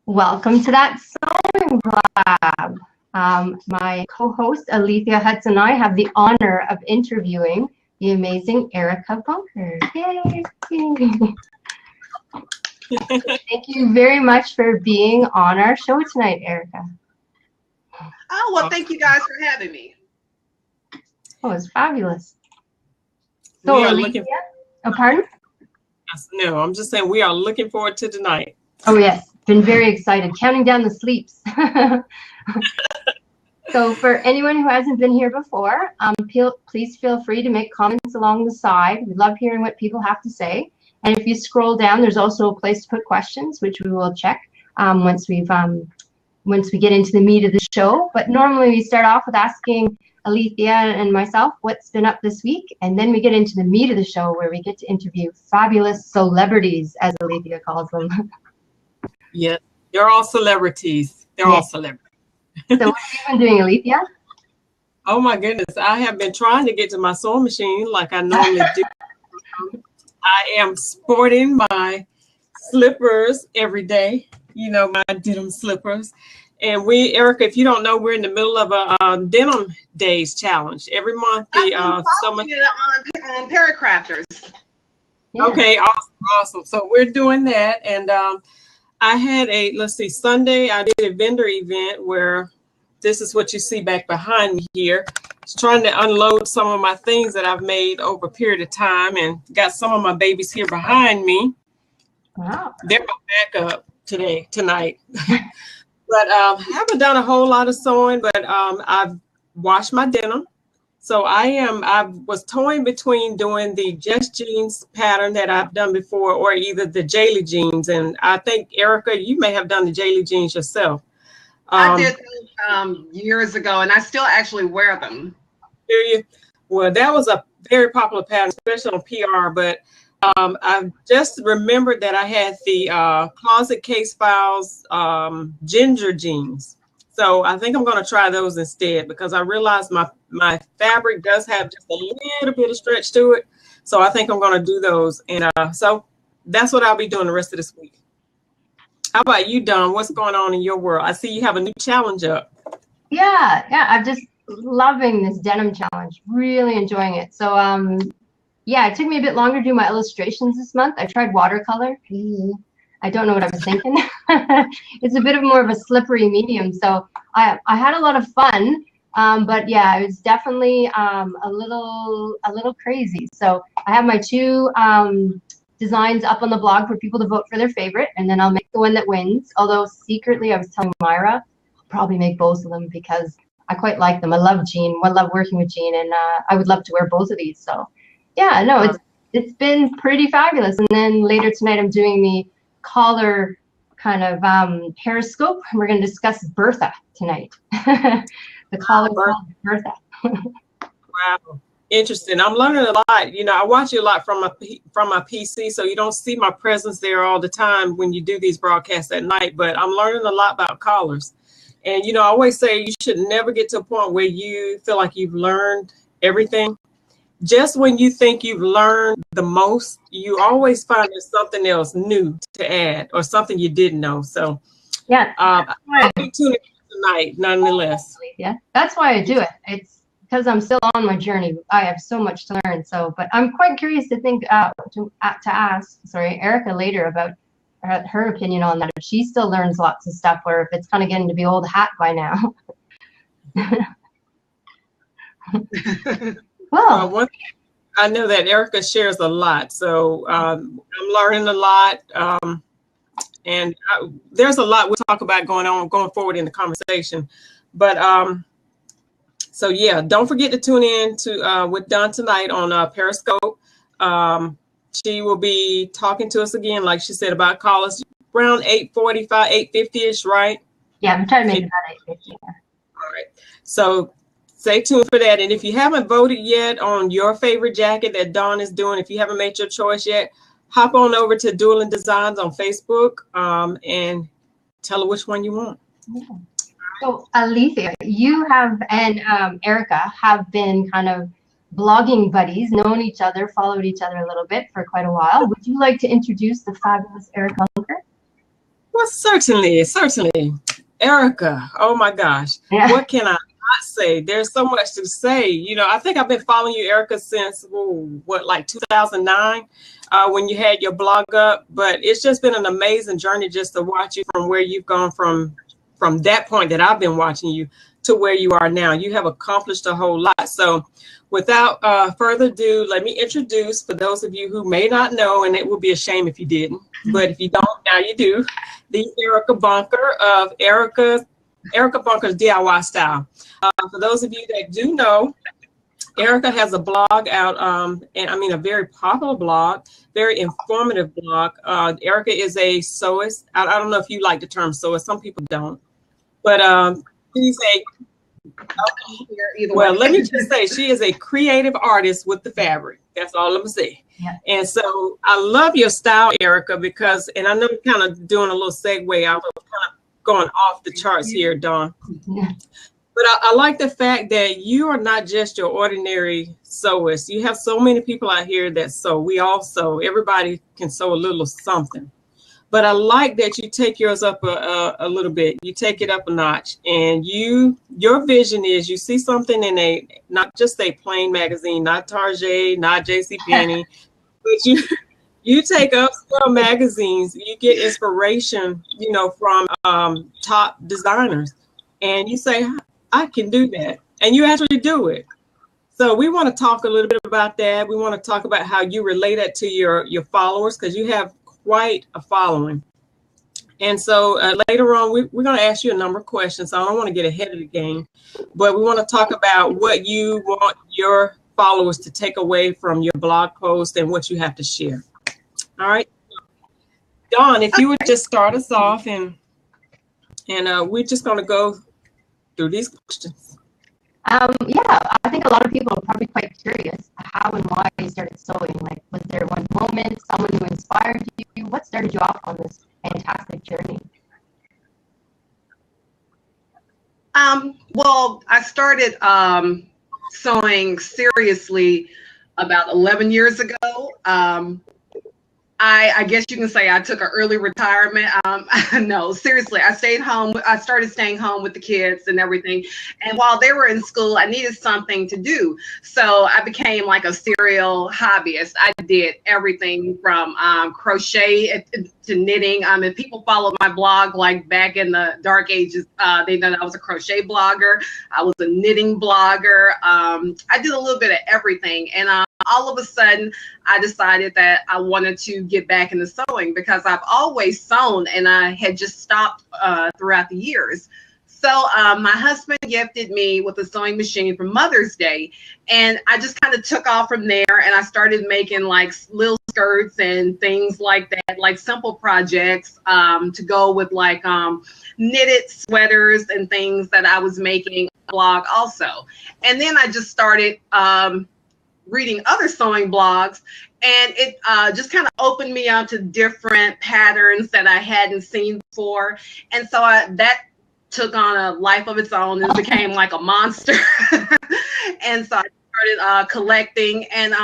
Welcome to that sewing Blab. My co-host Alethea Hudson and I have the honor of interviewing the amazing Erica Bunker. Yay! Thank you very much for being on our show tonight, Erica. Oh, well, thank you guys for having me. Oh, it's fabulous. So, we are Alethea, pardon? No, I'm just saying we are looking forward to tonight. Oh, yes. Been very excited. Counting down the sleeps. So for anyone who hasn't been here before, please feel free to make comments along the side. We love hearing what people have to say. And if you scroll down, there's also a place to put questions, which we will check once we get into the meat of the show. But normally we start off with asking Alethea and myself what's been up this week, and then we get into the meat of the show where we get to interview fabulous celebrities, as Alethea calls them. Yeah, they're all celebrities. They're all celebrities. So what have you been doing, Alethea? Oh my goodness, I have been trying to get to my sewing machine like I normally do. I am sporting my slippers every day, you know, my denim slippers. And Erica, if you don't know, we're in the middle of a denim days challenge. Every month, the summer. On Pear Crafters. Yeah. Okay, awesome. So we're doing that. And I had Sunday, I did a vendor event where this is what you see back behind me here. Just trying to unload some of my things that I've made over a period of time, and got some of my babies here behind me. Wow. They're my backup tonight. But I haven't done a whole lot of sewing, but I've washed my denim. So I was toying between doing the Just Jeans pattern that I've done before, or either the Jaylee jeans. And I think, Erica, you may have done the Jaylee jeans yourself. I did years ago, and I still actually wear them. Do you? Well, that was a very popular pattern, especially on PR. But I just remembered that I had the Closet Case Files ginger jeans. So I think I'm going to try those instead, because I realized my fabric does have just a little bit of stretch to it. So I think I'm going to do those. And so that's what I'll be doing the rest of this week. How about you, Dawn? What's going on in your world? I see you have a new challenge up. Yeah, I'm just loving this denim challenge. Really enjoying it. So yeah, it took me a bit longer to do my illustrations this month. I tried watercolor. I don't know what I was thinking. It's a bit of more of a slippery medium. So I had a lot of fun, but yeah, it was definitely a little crazy. So I have my two designs up on the blog for people to vote for their favorite, and then I'll make the one that wins. Although secretly I was telling Myra, I'll probably make both of them because I quite like them. I love Jean. I love working with Jean, and I would love to wear both of these. So yeah, no, it's been pretty fabulous. And then later tonight I'm doing the collar kind of periscope. We're going to discuss Bertha tonight. The collar Bertha. Wow, interesting. I'm learning a lot. You know, I watch you a lot from my PC, so you don't see my presence there all the time when you do these broadcasts at night. But I'm learning a lot about collars. And you know, I always say you should never get to a point where you feel like you've learned everything. Just when you think you've learned the most, you always find there's something else new to add or something you didn't know. So yeah, I'll be tuning in tonight nonetheless. Yeah, that's why I do it. It's because I'm still on my journey. I have so much to learn. So, but I'm quite curious to think to ask Erica later about her opinion on that. If she still learns lots of stuff, or if it's kind of getting to be old hat by now. Well, I know that Erica shares a lot, so I'm learning a lot, and there's a lot we'll talk about going forward in the conversation. But so yeah, don't forget to tune in to with Dawn tonight on Periscope. She will be talking to us again, like she said, about college around 8:45, 8:50ish, right? Yeah, I'm trying to make it about 8:50. All right, so stay tuned for that. And if you haven't voted yet on your favorite jacket that Dawn is doing, if you haven't made your choice yet, hop on over to Duelling Designs on Facebook and tell her which one you want. Yeah. So Alethea, you have and Erica have been kind of blogging buddies, known each other, followed each other a little bit for quite a while. Would you like to introduce the fabulous Erica Bunker? Well, certainly. Erica, oh my gosh. Yeah. What can I not say? There's so much to say. You know, I think I've been following you, Erica, since like 2009, when you had your blog up. But it's just been an amazing journey just to watch you from where you've gone from that point that I've been watching you to where you are now. You have accomplished a whole lot. So without further ado, let me introduce, for those of you who may not know, and it would be a shame if you didn't, but if you don't, now you do, the Erica Bunker of Erica Bunker's DIY Style. For those of you that do know, Erica has a blog out, and I mean a very popular blog, very informative blog. Erica is a sewist. I don't know if you like the term sewist. Some people don't. But she's let me just say, she is a creative artist with the fabric. That's all I'm gonna say. Yeah. And so I love your style, Erica, because, and I know you're kind of doing a little segue. I was kind of going off the charts here, Dawn. Yeah. But I like the fact that you are not just your ordinary sewist. You have so many people out here that sew. We all sew. Everybody can sew a little something. But I like that you take yours up a little bit. You take it up a notch, and your vision is you see something in not just a plain magazine, not Target, not JCPenney, but you take upscale magazines. You get inspiration, from top designers, and you say, I can do that, and you actually do it. So we want to talk a little bit about that. We want to talk about how you relate that to your followers, because you have quite a following. And so later on, we're going to ask you a number of questions. So I don't want to get ahead of the game, but we want to talk about what you want your followers to take away from your blog post and what you have to share. All right. Dawn, if you would just start us off, and we're just going to go through these questions. Yeah, I think a lot of people are probably quite curious how and why you started sewing. Like, was there one moment, someone who inspired you? What started you off on this fantastic journey? Well, I started sewing seriously about 11 years ago. I guess you can say I took an early retirement. No, seriously, I stayed home. I started staying home with the kids and everything. And while they were in school, I needed something to do. So I became like a serial hobbyist. I did everything from crochet to knitting. If people followed my blog, like back in the dark ages, they know that I was a crochet blogger. I was a knitting blogger. I did a little bit of everything. And all of a sudden, I decided that I wanted to get back into sewing, because I've always sewn and I had just stopped throughout the years. So my husband gifted me with a sewing machine for Mother's Day, and I just kind of took off from there, and I started making like little skirts and things like that, like simple projects to go with like knitted sweaters and things that I was making on the blog also. And then I just started reading other sewing blogs, and it just kind of opened me up to different patterns that I hadn't seen before. And so that took on a life of its own and became like a monster. And so I started collecting, and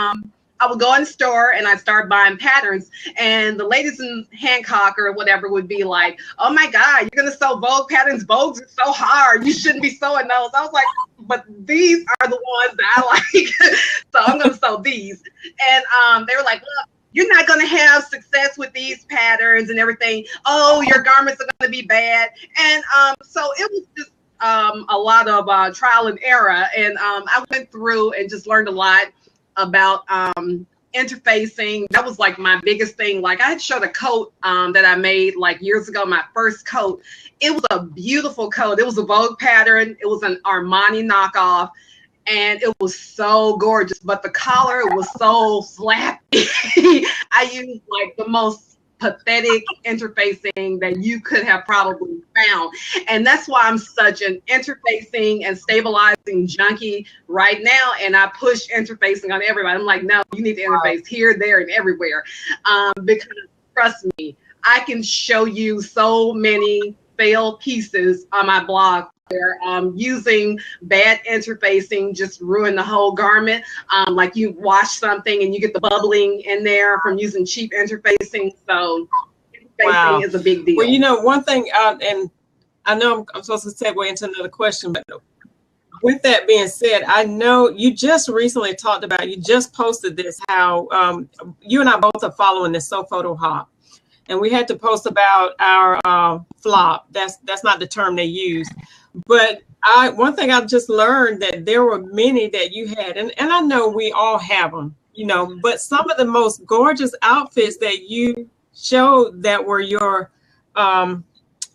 I would go in the store and I'd start buying patterns, and the ladies in Hancock or whatever would be like, oh my God, you're going to sew Vogue patterns? Vogues are so hard. You shouldn't be sewing those. I was like, but these are the ones that I like. So I'm going to sew these. And they were like, look, you're not going to have success with these patterns and everything. Oh, your garments are going to be bad. And so it was just a lot of trial and error. And I went through and just learned a lot about interfacing. That was like my biggest thing. Like, I had showed a coat that I made like years ago, my first coat. It was a beautiful coat. It was a Vogue pattern. It was an Armani knockoff, and it was so gorgeous, but the collar was so flappy. I used like the most pathetic interfacing that you could have probably found. And that's why I'm such an interfacing and stabilizing junkie right now. And I push interfacing on everybody. I'm like, no, you need to interface here, there, and everywhere. Because trust me, I can show you so many failed pieces on my blog where using bad interfacing just ruined the whole garment. Like, you wash something and you get the bubbling in there from using cheap interfacing. So spacing is a big deal. Well, you know, one thing, and I know I'm supposed to segue into another question, but with that being said, I know you just recently talked about, you just posted this, how you and I both are following this So Photo Hop. And we had to post about our flop. That's not the term they use. But one thing I've just learned, that there were many that you had, and I know we all have them, you know, but some of the most gorgeous outfits that you showed that were your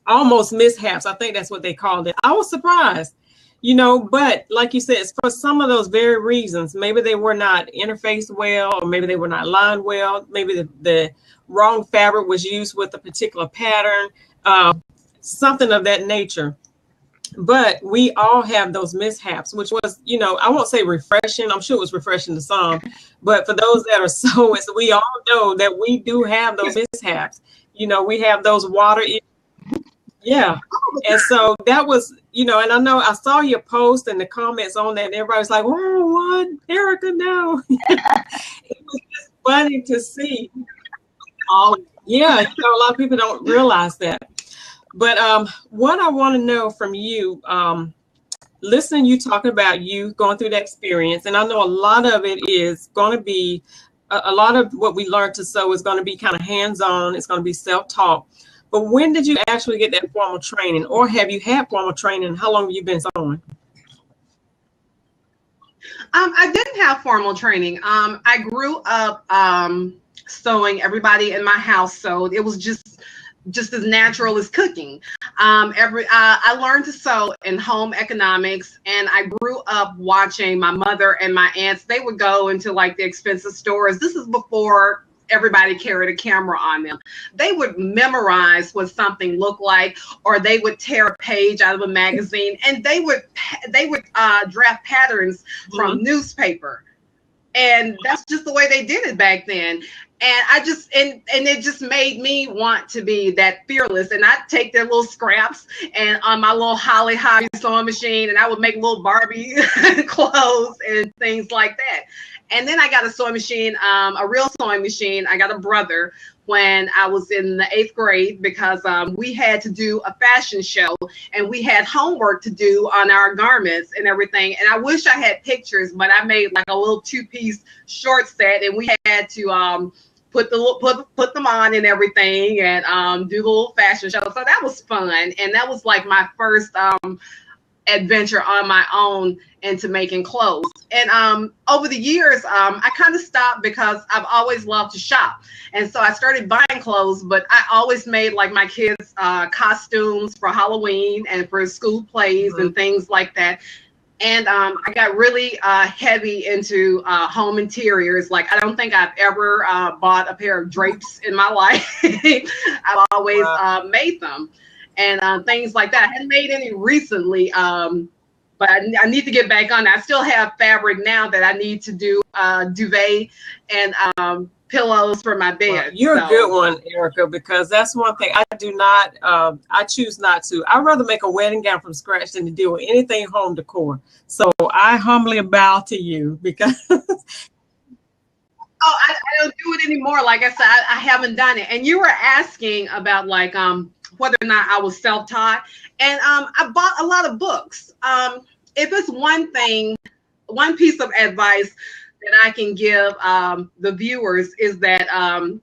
almost mishaps. I think that's what they called it. I was surprised, you know, but like you said, it's for some of those very reasons. Maybe they were not interfaced well, or maybe they were not lined well. Maybe the wrong fabric was used with a particular pattern, something of that nature. But we all have those mishaps, which was, you know, I won't say refreshing. I'm sure it was refreshing to some, but for those that are sewers, we all know that we do have those mishaps. You know, we have those water. Yeah. And so that was, you know, and I know I saw your post and the comments on that, and everybody was like, "Oh, what, Erica, no." It was just funny to see. Oh, yeah. You know, a lot of people don't realize that. But what I want to know from you, listening you talking about you going through that experience, and I know a lot of it is going to be, a lot of what we learned to sew is going to be kind of hands-on. It's going to be self-taught. But when did you actually get that formal training, or have you had formal training? How long have you been sewing? I didn't have formal training. I grew up sewing. Everybody in my house sewed. It was just as natural as cooking. I learned to sew in home economics, and I grew up watching my mother and my aunts. They would go into like the expensive stores. This is before everybody carried a camera on them. They would memorize what something looked like, or they would tear a page out of a magazine, and they would draft patterns from newspaper. And that's just the way they did it back then. And I just, and it just made me want to be that fearless. And I'd take their little scraps and on my little Holly Hobby sewing machine, and I would make little Barbie clothes and things like that. And then I got a sewing machine, a real sewing machine. I got a brother when I was in the 8th grade, because we had to do a fashion show, and we had homework to do on our garments and everything. And I wish I had pictures, but I made like a little 2-piece short set, and we had to put them on and everything, and do the little fashion show. So that was fun, and that was like my first adventure on my own into making clothes. And over the years, I kind of stopped because I've always loved to shop, and so I started buying clothes. But I always made like my kids costumes for Halloween and for school plays and things like that. And I got really heavy into home interiors. Like, I don't think I've ever bought a pair of drapes in my life. I've always made them, and things like that. I hadn't made any recently, but I need to get back on. I still have fabric now that I need to do duvet and pillows for my bed. Well, you're a good one, Erica, because that's one thing I do not, I choose not to. I'd rather make a wedding gown from scratch than to deal with anything home decor. So I humbly bow to you, because I don't do it anymore. Like I said, I haven't done it. And you were asking about like whether or not I was self-taught, and I bought a lot of books. If it's one piece of advice that I can give the viewers, is that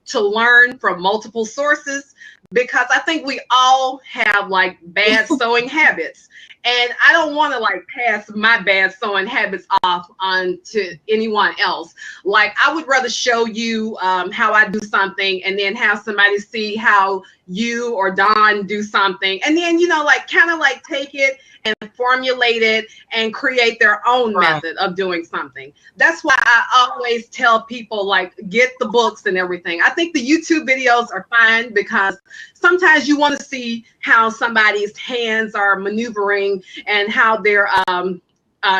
to learn from multiple sources, because I think we all have like bad sewing habits, and I don't want to like pass my bad sewing habits off on to anyone else. Like, I would rather show you how I do something, and then have somebody see how you or Don do something, and then, you know, like kind of like take it and formulate it and create their own method of doing something. That's why I always tell people, like, get the books and everything. I think the YouTube videos are fine, because sometimes you want to see how somebody's hands are maneuvering and how they're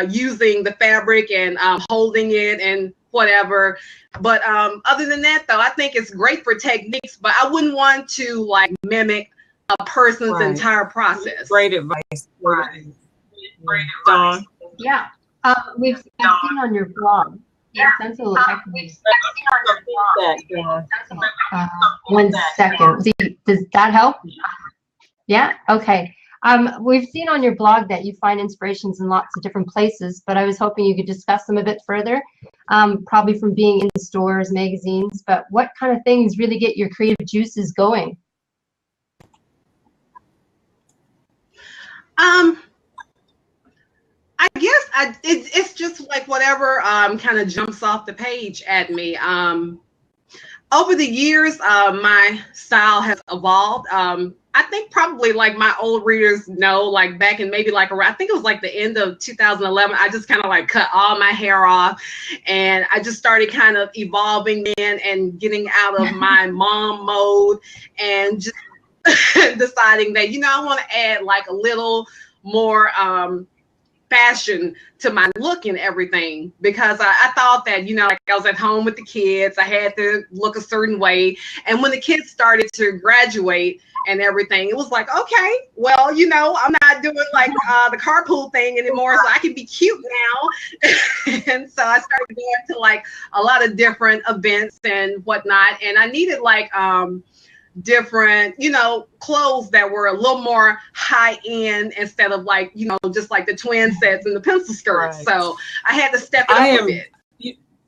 using the fabric and holding it and whatever. But other than that, though, I think it's great for techniques, but I wouldn't want to like mimic a person's entire process. Great advice. Great advice. Yeah. I've seen on your blog Yeah, sounds a little echoey. Yeah. 1 second. See, does that help? Yeah. Okay. We've seen on your blog that you find inspirations in lots of different places, but I was hoping you could discuss them a bit further. Probably from being in stores, magazines, but what kind of things really get your creative juices going? I guess it's just like whatever kind of jumps off the page at me. Over the years, my style has evolved. I think probably like my old readers know, like back in maybe like around, I think it was like the end of 2011, I just kind of like cut all my hair off and I just started kind of evolving then and getting out of my mom mode and just deciding that, I want to add like a little more fashion to my look and everything, because I thought that, like I was at home with the kids, I had to look a certain way. And when the kids started to graduate and everything, it was like, okay, well, I'm not doing like the carpool thing anymore, so I can be cute now. And so I started going to like a lot of different events and whatnot. And I needed like, different, clothes that were a little more high end instead of like, just like the twin sets and the pencil skirts. Right. So I had to step it up a bit.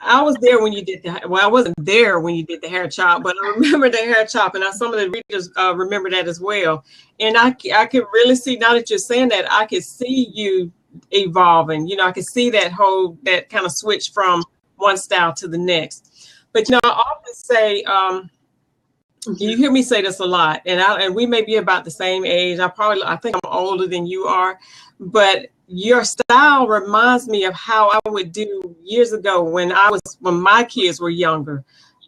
I was there when you did I wasn't there when you did the hair chop, but I remember the hair chop, and some of the readers remember that as well. And I could really see, now that you're saying that, I could see you evolving. I could see that kind of switch from one style to the next. But I often say, you hear me say this a lot, and we may be about the same age. I think I'm older than you are, but your style reminds me of how I would do years ago when my kids were younger.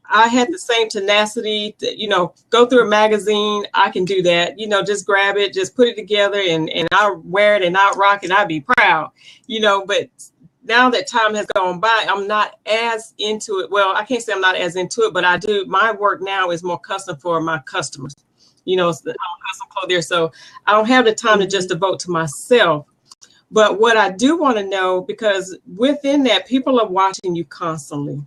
I had the same tenacity to, go through a magazine. I can do that, just grab it, just put it together, and I wear it and I rock it. I'd be proud, but now that time has gone by, I'm not as into it. Well, I can't say I'm not as into it, but I do. My work now is more custom for my customers. I'm a custom clothier, so I don't have the time to just devote to myself. But what I do want to know, because within that, people are watching you constantly.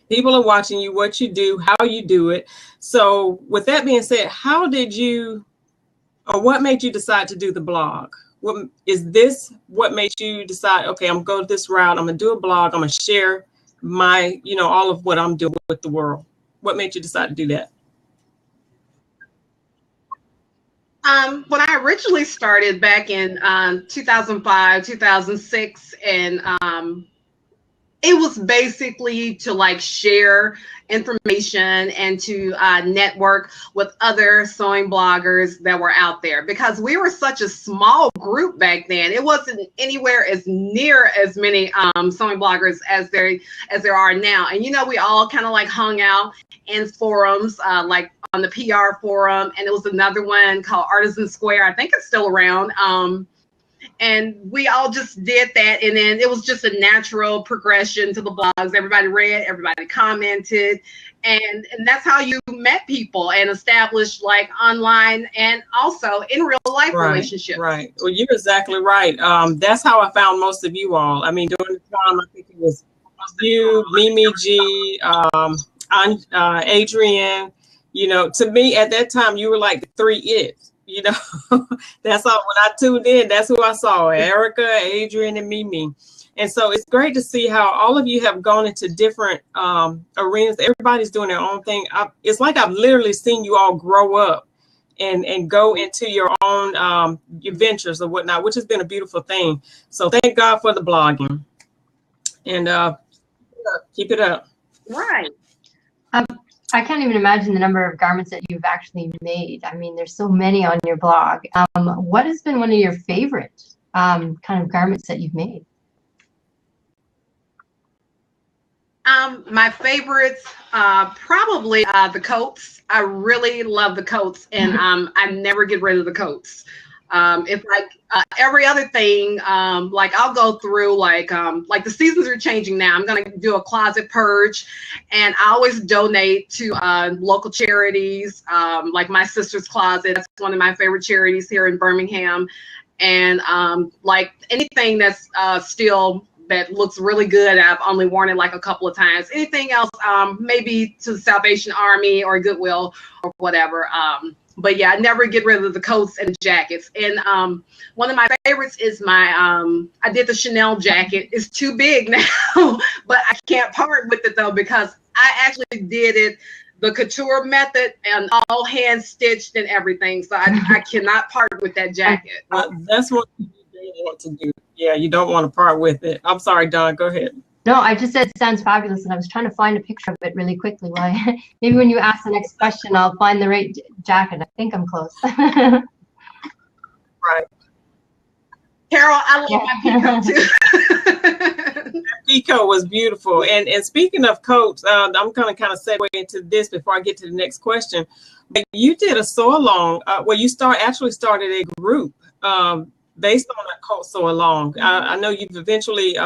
People are watching you, what you do, how you do it. So with that being said, what made you decide to do the blog? What made you decide, okay, I'm going this route, I'm gonna do a blog, I'm gonna share my, all of what I'm doing with the world? What made you decide to do that? When I originally started back in 2005, 2006, and it was basically to like share information and to network with other sewing bloggers that were out there, because we were such a small group back then. It wasn't anywhere as near as many sewing bloggers as there are now. And we all kind of like hung out in forums, like on the PR forum, and it was another one called Artisan Square. I think it's still around. And we all just did that. And then it was just a natural progression to the blogs. Everybody read, everybody commented. And that's how you met people and established like online and also in real life relationships. Right. Well, you're exactly right. That's how I found most of you all. I mean, during the time, I think it was you, Mimi G, Adrienne. To me at that time, you were like the three it. That's all. When I tuned in, that's who I saw: Erica, Adrienne, and Mimi. And so it's great to see how all of you have gone into different arenas. Everybody's doing their own thing. It's like I've literally seen you all grow up and go into your own your ventures or whatnot, which has been a beautiful thing. So thank God for the blogging, and keep it up. Right. I can't even imagine the number of garments that you've actually made. I mean, there's so many on your blog. What has been one of your favorite kind of garments that you've made? My favorites, probably the coats. I really love the coats, and I never get rid of the coats. If like every other thing, like I'll go through like the seasons are changing now. I'm gonna do a closet purge, and I always donate to local charities, like my sister's closet. That's one of my favorite charities here in Birmingham, and like anything that's still that looks really good. I've only worn it like a couple of times. Anything else, maybe to the Salvation Army or Goodwill or whatever. But yeah, I never get rid of the coats and the jackets. And one of my favorites is my, I did the Chanel jacket. It's too big now, but I can't part with it though, because I actually did it the couture method and all hand stitched and everything. So I cannot part with that jacket. That's what you don't want to do. Yeah, you don't want to part with it. I'm sorry, Dawn, go ahead. No, I just said it sounds fabulous, and I was trying to find a picture of it really quickly. While maybe when you ask the next question, I'll find the right jacket. I think I'm close. Right. Carol, I love my peacoat too. Peacoat was beautiful. And speaking of coats, I'm going to kind of segue into this before I get to the next question. But you did a sew along where you actually started a group based on a coat sew along. I know you've eventually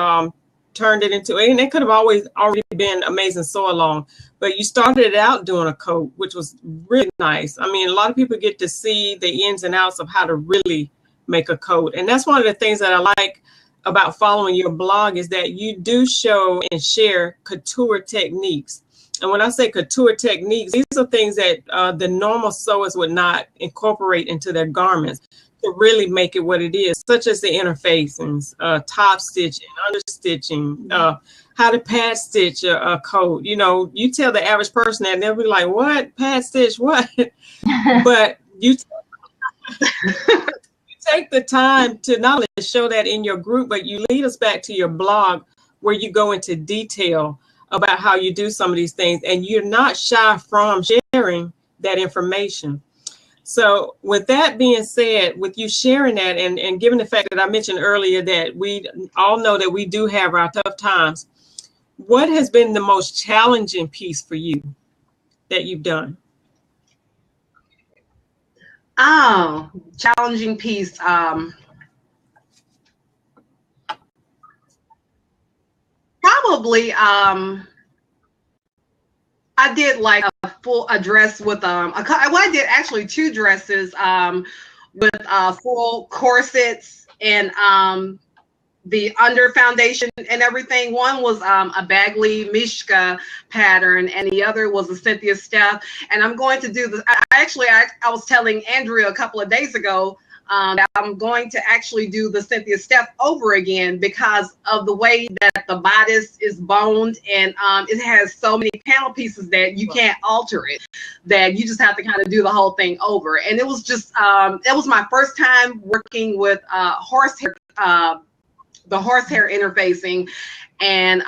turned it into, and it could have already been Amazing Sew Along, but you started it out doing a coat, which was really nice. I mean, a lot of people get to see the ins and outs of how to really make a coat. And that's one of the things that I like about following your blog, is that you do show and share couture techniques. And when I say couture techniques, these are things that the normal sewers would not incorporate into their garments to really make it what it is, such as the interfacings, top stitching, understitching, how to pad stitch a coat. You know, you tell the average person that and they'll be like, what? Pad stitch, what? But you take the time to not only show that in your group, but you lead us back to your blog where you go into detail about how you do some of these things, and you're not shy from sharing that information. So with that being said, with you sharing that and given the fact that I mentioned earlier that we all know that we do have our tough times, what has been the most challenging piece for you that you've done? Oh, challenging piece. Probably, I did like a dress with well, I did actually 2 dresses with full corsets and the under foundation and everything. One was a Bagley Mishka pattern, and the other was a Cynthia Steph. And I'm going to do this. I was telling Andrea a couple of days ago that I'm going to actually do the Cynthia Steph over again because of the way that the bodice is boned, and it has so many panel pieces that you can't alter it, that you just have to kind of do the whole thing over. And it was just, it was my first time working with horsehair, the horsehair interfacing, and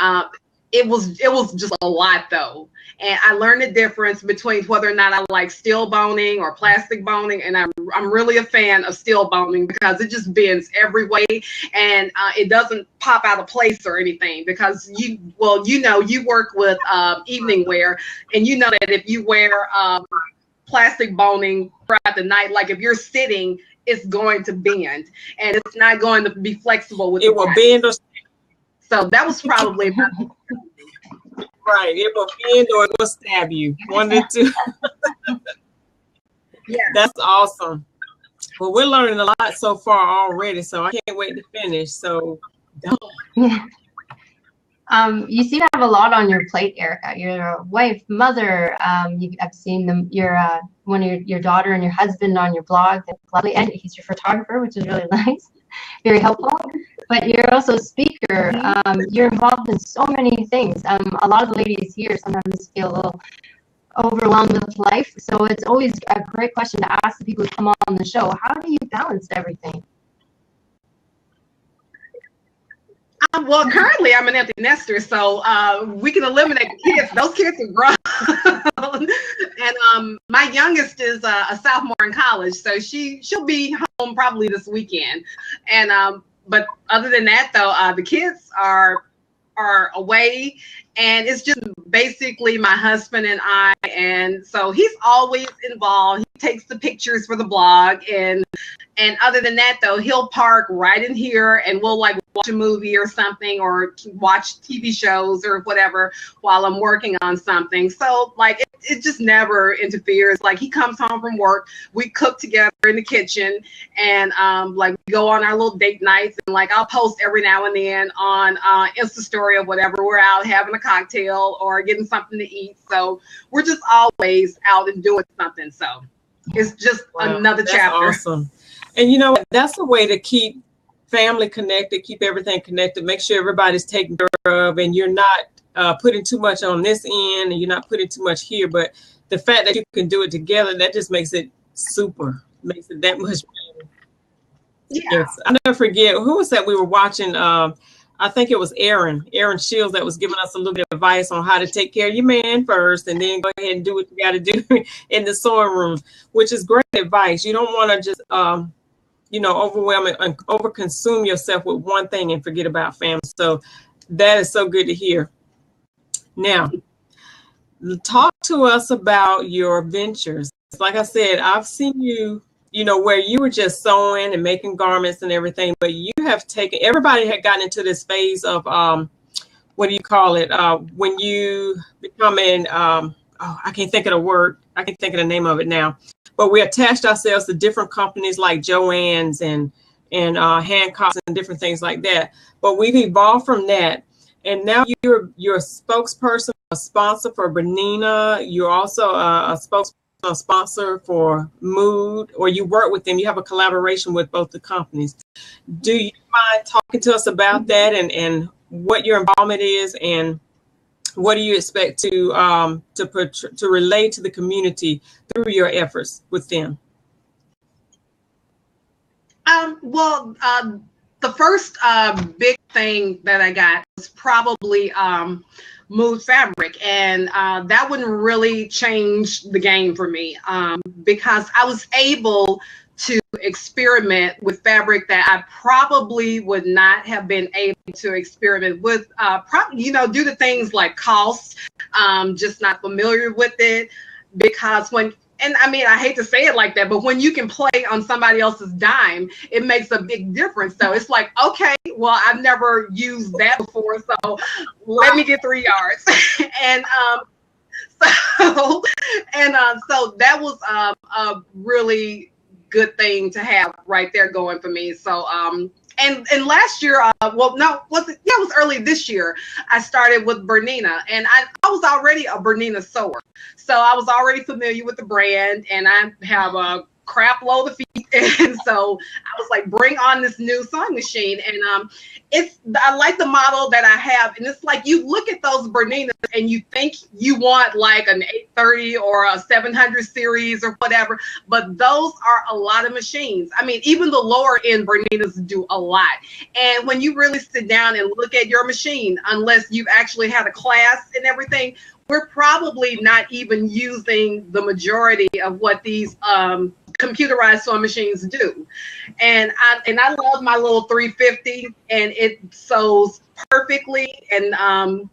it was just a lot though. And I learned the difference between whether or not I like steel boning or plastic boning, and I'm really a fan of steel boning because it just bends every way, and it doesn't pop out of place or anything. Because you work with evening wear, and you know that if you wear plastic boning throughout the night, like if you're sitting, it's going to bend, and it's not going to be flexible with it. Will bend or so that was probably right. It will bend or it will stab you. One of the two. Yeah, that's awesome. Well, we're learning a lot so far already, so I can't wait to finish. So, yeah. You seem to have a lot on your plate, Erica. You're a wife, mother. I've seen them. You're one of your daughter and your husband on your blog. That's lovely, and he's your photographer, which is really nice, very helpful. But you're also a speaker. You're involved in so many things. A lot of the ladies here sometimes feel a little overwhelmed with life, so it's always a great question to ask the people who come on the show. How do you balance everything? Well, currently I'm an empty nester, so we can eliminate the kids. Those kids are grown. And my youngest is a sophomore in college, so she'll be home probably this weekend. And but other than that, though, the kids are away, and it's just basically my husband and I. And so he's always involved. He takes the pictures for the blog, and other than that, though, he'll park right in here, and we'll like watch a movie or something, or watch TV shows or whatever while I'm working on something. So like it just never interferes. Like he comes home from work, we cook together in the kitchen, and like we go on our little date nights, and like I'll post every now and then on Insta story or whatever. We're out having a cocktail or getting something to eat. So we're just always out and doing something. So it's just another chapter. Awesome. And you know, that's a way to keep family connected, keep everything connected, make sure everybody's taken care of, and you're not putting too much on this end and you're not putting too much here. But the fact that you can do it together, that just makes it super, makes it that much better. Yeah. Yes. I'll never forget, who was that we were watching? I think it was Aaron Shields that was giving us a little bit of advice on how to take care of your man first and then go ahead and do what you got to do in the sewing room, which is great advice. You don't want to just, you know, overwhelm and overconsume yourself with one thing and forget about family. So that is so good to hear. Now, talk to us about your ventures. Like I said, I've seen you, you know, where you were just sewing and making garments and everything, but you have taken, everybody had gotten into this phase of, what do you call it? When you become oh, I can't think of the word. I can't think of the name of it now. But we attached ourselves to different companies like Joann's and Hancock's and different things like that. But we've evolved from that. And now you're a spokesperson, a sponsor for Bernina. You're also a spokesperson, a sponsor for Mood, or you work with them. You have a collaboration with both the companies. Do you mind talking to us about that and what your involvement is, and what do you expect to relay to the community through your efforts with them? Well, the first big thing that I got was probably Mood fabric, and that wouldn't really change the game for me because I was able to experiment with fabric that I probably would not have been able to experiment with, you know, due to things like cost, just not familiar with it. Because and I mean, I hate to say it like that, but when you can play on somebody else's dime, it makes a big difference. So it's like, okay, well, I've never used that before, so let me get 3 yards. And so that was a really good thing to have right there going for me. So and last year, well, no, it was early this year, I started with Bernina, and I was already a Bernina sewer. So I was already familiar with the brand, and I have a crap load of feet. And so I was like, bring on this new sewing machine. And I like the model that I have. And it's like, you look at those Berninas and you think you want like an 830 or a 700 series or whatever, but those are a lot of machines. I mean, even the lower end Berninas do a lot. And when you really sit down and look at your machine, unless you've actually had a class and everything, we're probably not even using the majority of what these computerized sewing machines do. And I love my little 350, and it sews perfectly, and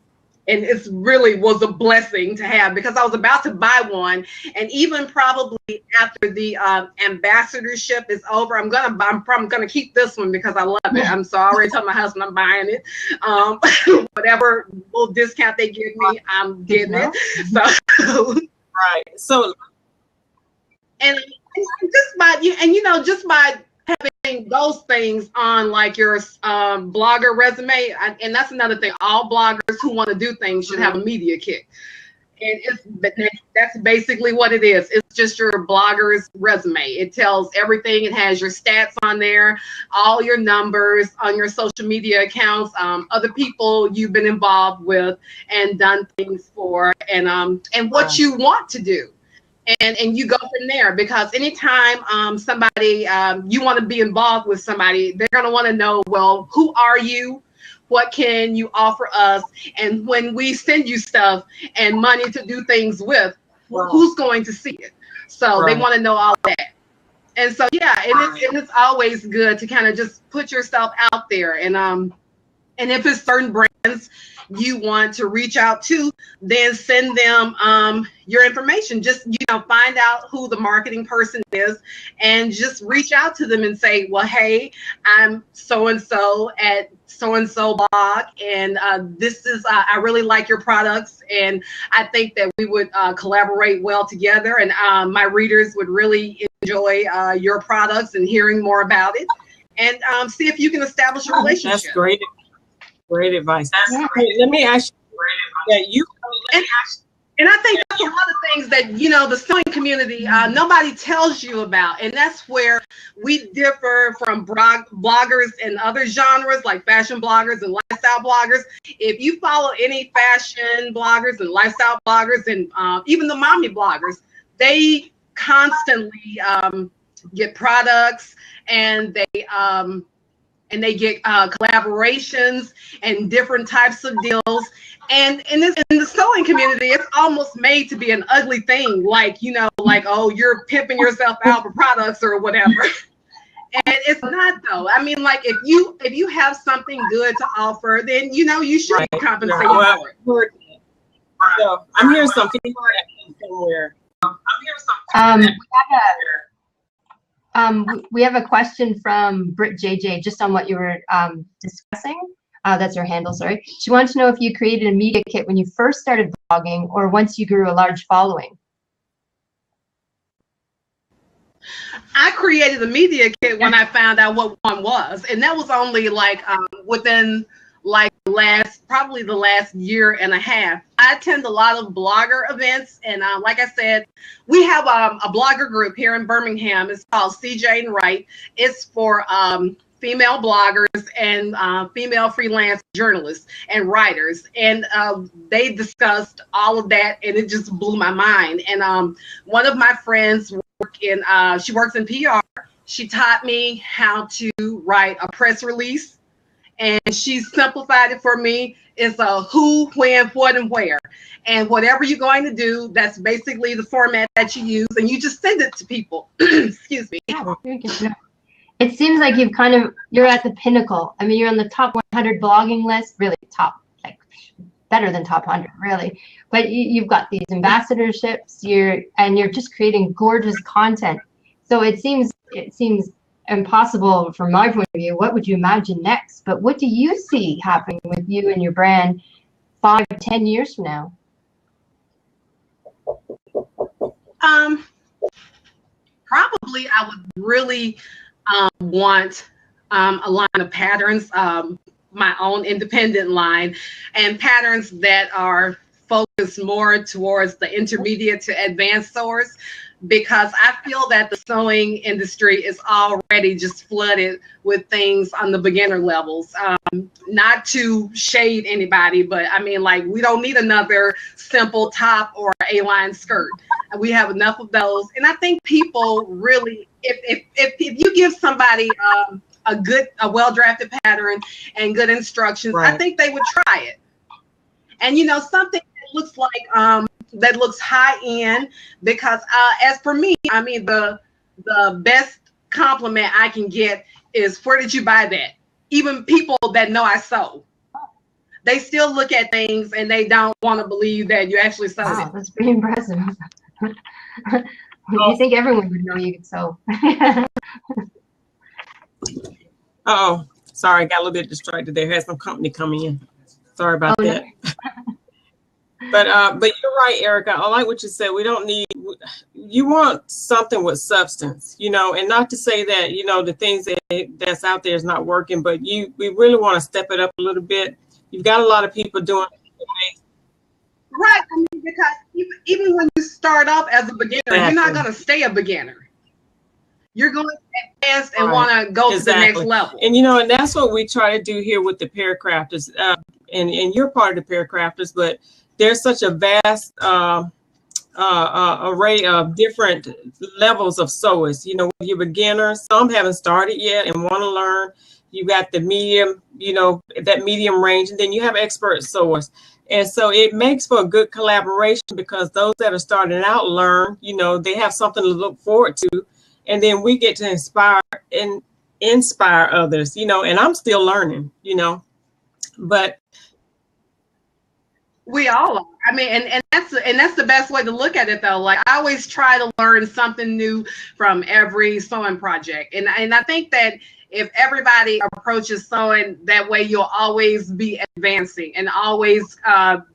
it really was a blessing to have, because I was about to buy one, and even probably after the ambassadorship is over, I'm probably gonna keep this one because I love it. So I already told my husband I'm buying it. Whatever little discount they give me, I'm getting it. So right. So and just by having those things on like your blogger resume, and that's another thing. All bloggers who want to do things should have a media kit, and that's basically what it is. It's just your blogger's resume. It tells everything. It has your stats on there, all your numbers on your social media accounts, other people you've been involved with and done things for, and what you want to do. And you go from there, because anytime somebody you want to be involved with somebody, they're going to want to know, well, who are you? What can you offer us? And when we send you stuff and money to do things with, who's going to see it? So they want to know all that. And so, yeah, it's always good to kind of just put yourself out there. And if it's certain brands brands you want to reach out to, then send them your information. Just, find out who the marketing person is and just reach out to them and say, well, hey, I'm so-and-so at so-and-so blog, and this is, I really like your products, and I think that we would collaborate well together, and my readers would really enjoy your products and hearing more about it, and see if you can establish a relationship. That's great. Great advice. Let me ask you. And I think that's a lot of things that, the sewing community, nobody tells you about. And that's where we differ from bloggers and other genres like fashion bloggers and lifestyle bloggers. If you follow any fashion bloggers and lifestyle bloggers and even the mommy bloggers, they constantly get products, and they get collaborations and different types of deals. And in the sewing community, it's almost made to be an ugly thing, like, oh, you're pimping yourself out for products or whatever. And it's not, though. I mean, like, if you have something good to offer, then you should be compensated for it. So I'm hearing something somewhere. We have a question from Britt JJ just on what you were discussing. That's her handle, sorry. She wants to know if you created a media kit when you first started blogging or once you grew a large following. I created a media kit when I found out what one was, and that was only like within like probably the last year and a half. I attend a lot of blogger events, and like I said, we have a blogger group here in Birmingham. It's called CJ and Write. It's for female bloggers and female freelance journalists and writers, and they discussed all of that, and it just blew my mind. And one of my friends she works in PR. She taught me how to write a press release, and she simplified it for me. It's a who, when, what, and where. And whatever you're going to do, that's basically the format that you use, and you just send it to people. Excuse me. It seems like you're at the pinnacle. I mean, you're on the top 100 blogging list, really top, like better than top 100, really. But you've got these ambassadorships, you're just creating gorgeous content. So it seems impossible from my point of view. What would you imagine next? But what do you see happening with you and your brand 5-10 years from now? Probably I would really want a line of patterns, my own independent line, and patterns that are focused more towards the intermediate to advanced sewers, because I feel that the sewing industry is already just flooded with things on the beginner levels. Not to shade anybody, but I mean, like, we don't need another simple top or A-line skirt. We have enough of those. And I think people really, if you give somebody a well-drafted pattern and good instructions, right, I think they would try it. And something that looks like that looks high end, because as for me, I mean, the best compliment I can get is, where did you buy that? Even people that know I sew, they still look at things and they don't want to believe that you actually sewed it. That's pretty impressive. You think everyone would know you could sew. Oh, sorry, I got a little bit distracted there. Had some company coming in. Sorry about that. But you're right, Erica. I like what you said. We don't need, you want something with substance, and not to say that, the things that's out there is not working, but we really want to step it up a little bit. You've got a lot of people doing. Right. I mean, because even when you start off as a beginner, you're not going to stay a beginner. You're going to advance and want to go to the next level. And, and that's what we try to do here with the Pear Crafters. And you're part of the Pear Crafters, but there's such a vast array of different levels of sewers. You're beginners, some haven't started yet and want to learn. You got the medium, that medium range, and then you have expert sewers. And so it makes for a good collaboration, because those that are starting out learn, they have something to look forward to. And then we get to inspire others, and I'm still learning, but We all are. I mean, and that's the best way to look at it, though. Like, I always try to learn something new from every sewing project, and I think that if everybody approaches sewing that way, you'll always be advancing and always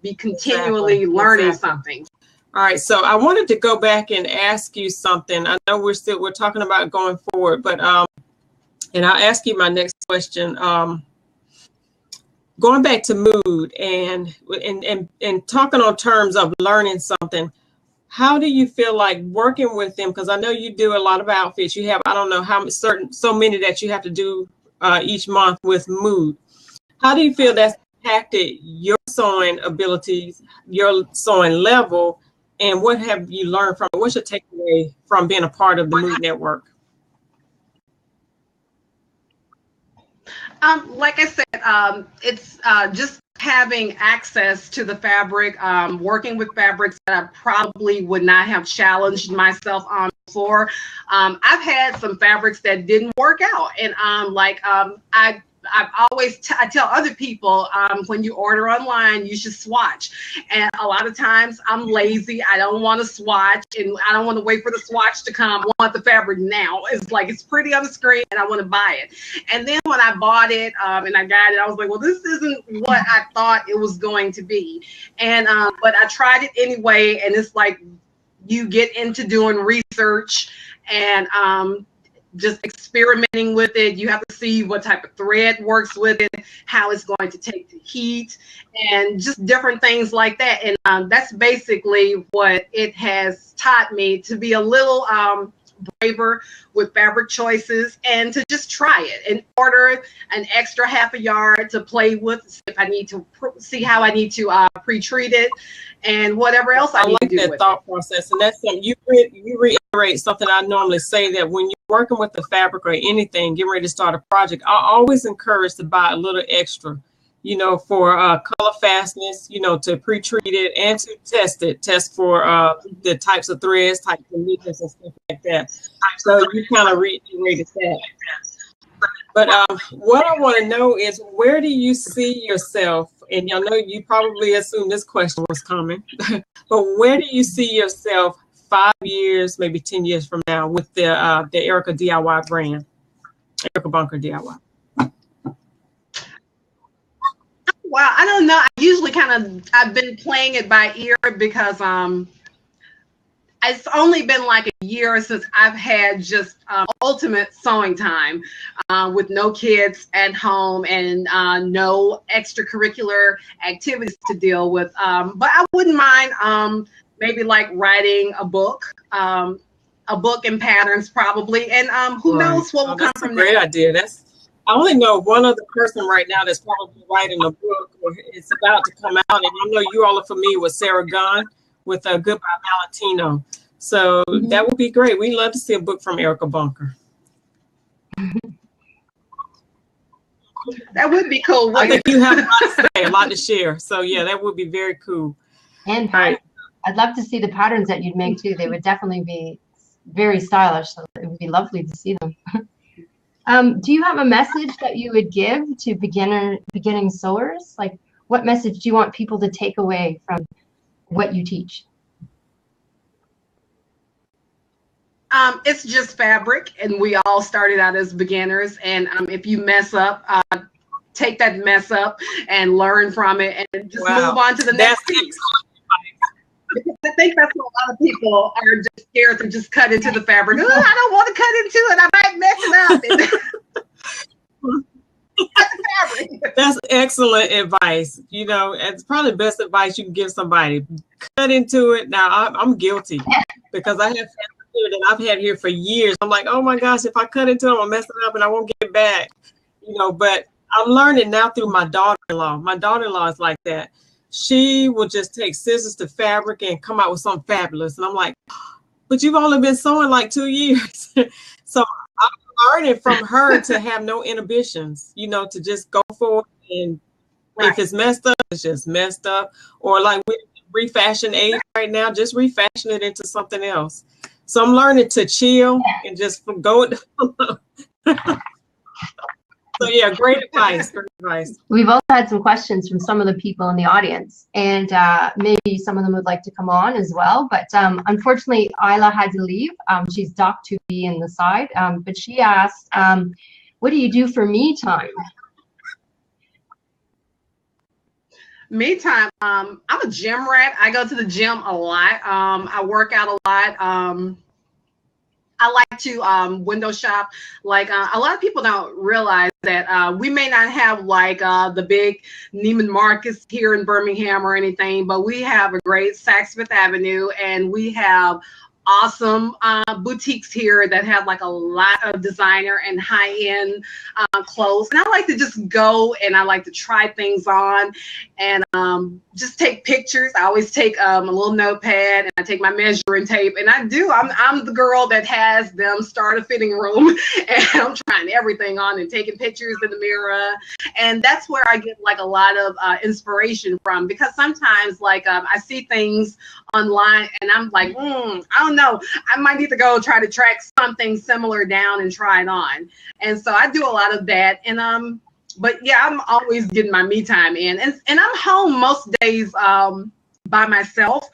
be continually learning something. All right, so I wanted to go back and ask you something. I know we're talking about going forward, but and I'll ask you my next question. Going back to mood and talking on terms of learning something, how do you feel like working with them? Because I know you do a lot of outfits. You have, I don't know how so many that you have to do each month with mood. How do you feel that's impacted your sewing abilities, your sewing level, and what have you learned from it? What's your takeaway from being a part of the Mood Network? Like I said, it's just having access to the fabric, working with fabrics that I probably would not have challenged myself on before. I've had some fabrics that didn't work out, and I tell other people, when you order online, you should swatch. And a lot of times I'm lazy. I don't want to swatch, and I don't want to wait for the swatch to come. I want the fabric now. It's like, it's pretty on the screen and I want to buy it. And then when I bought it and I got it, I was like, well, this isn't what I thought it was going to be. And but I tried it anyway, and it's like you get into doing research and just experimenting with it. You have to see what type of thread works with it, how it's going to take the heat, and just different things like that. And that's basically what it has taught me, to be a little braver with fabric choices and to just try it and order an extra half a yard to play with, if I need to see how I need to pre-treat it and whatever else I need to do with it. I like that thought process, and that's something you reiterate something I normally say, that when you're working with the fabric or anything, getting ready to start a project, I always encourage to buy a little extra, you know, for color fastness, you know, to pre-treat it and to test for the types of threads, types of needles and stuff like that. So you kind of reiterated that. But what I want to know is, where do you see yourself? And I know you probably assumed this question was coming, but where do you see yourself 5 years, maybe 10 years from now, with the Erica DIY brand, Erica Bunker DIY? Well, I don't know. I usually I've been playing it by ear, because it's only been like a year since I've had just ultimate sewing time with no kids at home and no extracurricular activities to deal with. But I wouldn't mind maybe like writing a book and patterns probably. And who knows what will come from there. That's a great idea. I only know one other person right now that's probably writing a book, or it's about to come out. And I know you all are familiar with Sarah Gunn with Goodbye Valentino. So that would be great. We'd love to see a book from Erica Bunker. That would be cool. I think you have a lot to say, a lot to share. So yeah, that would be very cool. And I'd love to see the patterns that you'd make too. They would definitely be very stylish. So it would be lovely to see them. Do you have a message that you would give to beginning sewers? Like, what message do you want people to take away from what you teach? It's just fabric, and we all started out as beginners. And if you mess up, take that mess up and learn from it, and just move on to the next piece. I think that's what a lot of people are just scared to just cut into the fabric. Oh, I don't want to cut into it. I might mess it up. That's excellent advice. You know, it's probably the best advice you can give somebody. Cut into it. Now, I'm guilty, because I have fabric that I've had here for years. I'm like, oh my gosh, if I cut into it, I'm gonna mess it up and I won't get it back. You know, but I'm learning now through my daughter-in-law. My daughter-in-law is like that. She will just take scissors to fabric and come out with something fabulous. And I'm like, but you've only been sewing like 2 years. So I'm learning from her to have no inhibitions, you know, to just go forward, and if it's messed up, it's just messed up. Or like with refashion age right now, just refashion it into something else. So I'm learning to chill and just go. So yeah, great advice. Great advice. We've also had some questions from some of the people in the audience, and maybe some of them would like to come on as well. But unfortunately, Isla had to leave. She's docked to be in the side, but she asked, "What do you do for me time?" Me time. I'm a gym rat. I go to the gym a lot. I work out a lot. I like to window shop. Like a lot of people don't realize that we may not have like the big Neiman Marcus here in Birmingham or anything, but we have a great Saks Fifth Avenue, and we have awesome boutiques here that have like a lot of designer and high-end clothes. And I like to just go and I like to try things on and just take pictures. I always take a little notepad and I take my measuring tape, and I'm the girl that has them start a fitting room and I'm trying everything on and taking pictures in the mirror. And that's where I get like a lot of inspiration from, because sometimes like I see things online and I'm like, I don't know, I might need to go try to track something similar down and try it on. And so I do a lot of that. And but yeah, I'm always getting my me time in, and I'm home most days by myself,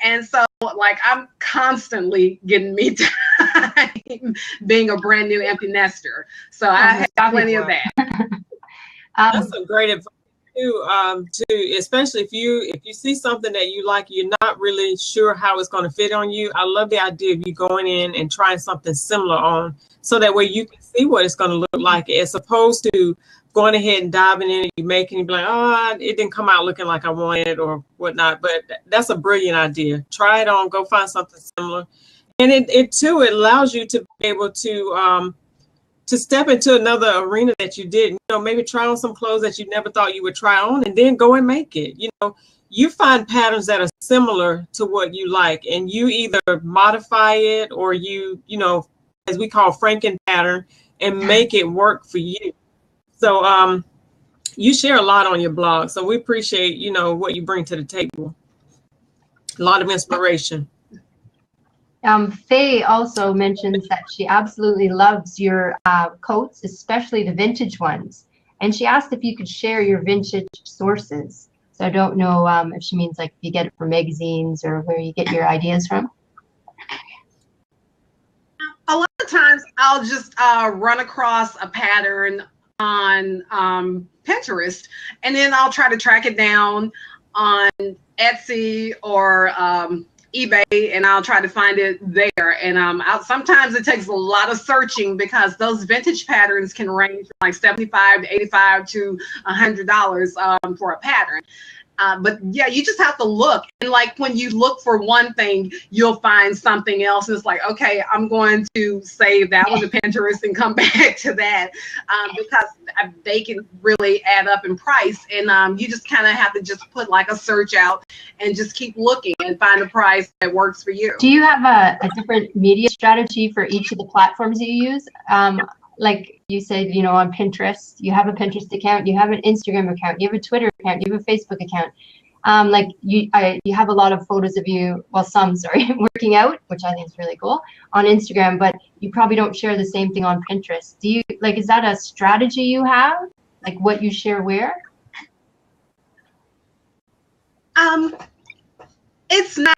and so like I'm constantly getting me time being a brand new empty nester. So I have plenty of that. That's a great advice too, especially if you see something that you like, you're not really sure how it's going to fit on you. I love the idea of you going in and trying something similar on, so that way you can see what it's going to look like, as opposed to going ahead and diving in and you making it be like, oh, it didn't come out looking like I wanted or whatnot. But that's a brilliant idea. Try it on, go find something similar, and it allows you to be able to step into another arena that you didn't, maybe try on some clothes that you never thought you would try on, and then go and make it. You find patterns that are similar to what you like, and you either modify it or you as we call Franken pattern, and make it work for you. So you share a lot on your blog, so we appreciate what you bring to the table. A lot of inspiration. Faye also mentions that she absolutely loves your coats, especially the vintage ones. And she asked if you could share your vintage sources. So I don't know if she means like if you get it from magazines or where you get your ideas from. A lot of times I'll just run across a pattern on Pinterest, and then I'll try to track it down on Etsy or eBay, and I'll try to find it there. And sometimes it takes a lot of searching, because those vintage patterns can range from like $75 to $85 to $100 for a pattern. But yeah, you just have to look. And like when you look for one thing, you'll find something else. And it's like, okay, I'm going to save that one to Pinterest and come back to that, because they can really add up in price. And you just kind of have to just put like a search out and just keep looking and find a price that works for you. Do you have a different media strategy for each of the platforms you use? Like you said, on Pinterest, you have a Pinterest account, you have an Instagram account, you have a Twitter account, you have a Facebook account. Like you have a lot of photos of you, working out, which I think is really cool, on Instagram, but you probably don't share the same thing on Pinterest. Do you, like, is that a strategy you have? Like what you share where? It's not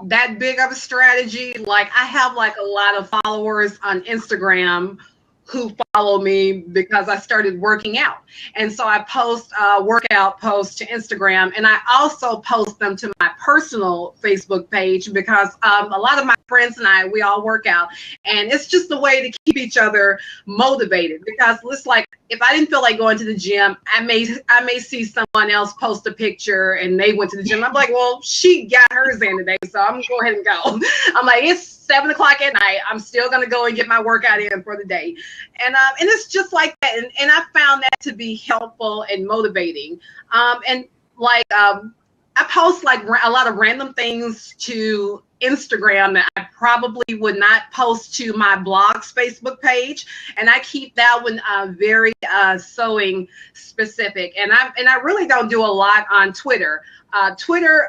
that big of a strategy. Like I have like a lot of followers on Instagram who follow me because I started working out. And so I post workout posts to Instagram, and I also post them to my personal Facebook page, because a lot of my friends and we all work out, and it's just a way to keep each other motivated. Because it's like, if I didn't feel like going to the gym, I may see someone else post a picture and they went to the gym. I'm like, well, she got hers in today, so I'm gonna go ahead and go. I'm like, it's 7 o'clock at night. I'm still gonna go and get my workout in for the day. And it's just like that. And I found that to be helpful and motivating. And like I post like a lot of random things to Instagram that I probably would not post to my blog's Facebook page, and I keep that one very sewing specific. And I really don't do a lot on Twitter. Twitter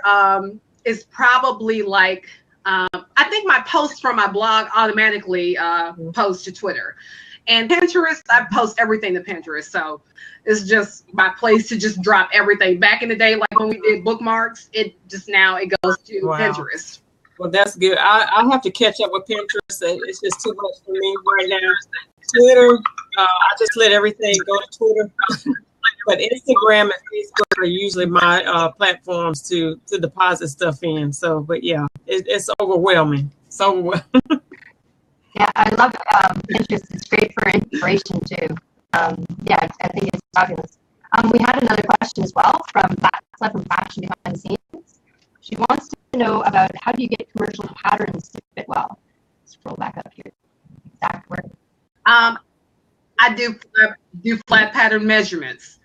is probably like I think my posts from my blog automatically post to Twitter. And Pinterest, I post everything to Pinterest. So it's just my place to just drop everything. Back in the day, like when we did bookmarks, it goes to Pinterest. Well, that's good. I'll have to catch up with Pinterest. It's just too much for me right now. Twitter, I just let everything go to Twitter. But Instagram and Facebook are usually my platforms to deposit stuff in. So, but yeah, it's overwhelming. It's overwhelming. Yeah, I love Pinterest. It's great for inspiration too. Yeah, I think it's fabulous. We had another question as well from Fashion Behind the Scenes. She wants to know about how do you get commercial patterns to fit well. Scroll back up here. Exact word. I do flat pattern measurements.